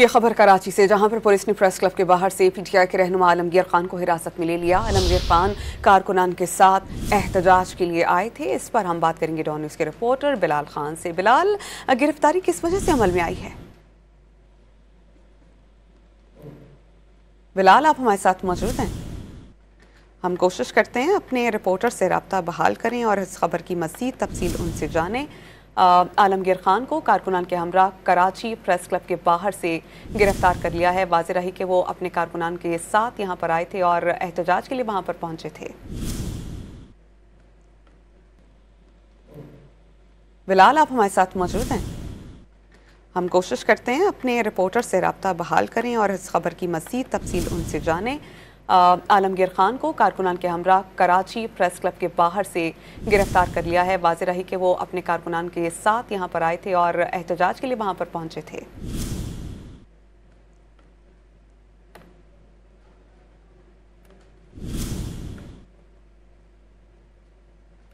ये खबर कराची से, जहां पर पुलिस ने प्रेस क्लब के बाहर से पीटीआई के रहनुमा आलमगीर खान को हिरासत में ले लिया। आलमगीर खान कारकुनान के साथ एहतजाज के लिए आए थे। इस पर हम बात करेंगे डॉन न्यूज़ के रिपोर्टर बिलाल खान से। बिलाल, गिरफ्तारी किस वजह से अमल में आई है? बिलाल, आप हमारे साथ मौजूद हैं? हम कोशिश करते हैं अपने रिपोर्टर से रब्ता बहाल करें और इस खबर की मज़ीद तफसील उनसे जानें। आलमगीर खान को कारकुनान के हमरा कराची प्रेस क्लब के बाहर से गिरफ्तार कर लिया है। वाज़ेह रही कि वो अपने कारकुनान के साथ यहाँ पर आए थे और एहतजाज के लिए वहाँ पर पहुँचे थे। बिलाल, आप हमारे साथ मौजूद हैं? हम कोशिश करते हैं अपने रिपोर्टर से रब्ता बहाल करें और इस खबर की मज़ीद तफसील उनसे जानें। आलमगीर खान को कारकुनान के हमरा कराची प्रेस क्लब के बाहर से गिरफ्तार कर लिया है। वाज़ेह रही कि वो अपने कारकुनान के साथ यहाँ पर आए थे और एहतजाज के लिए वहाँ पर पहुँचे थे।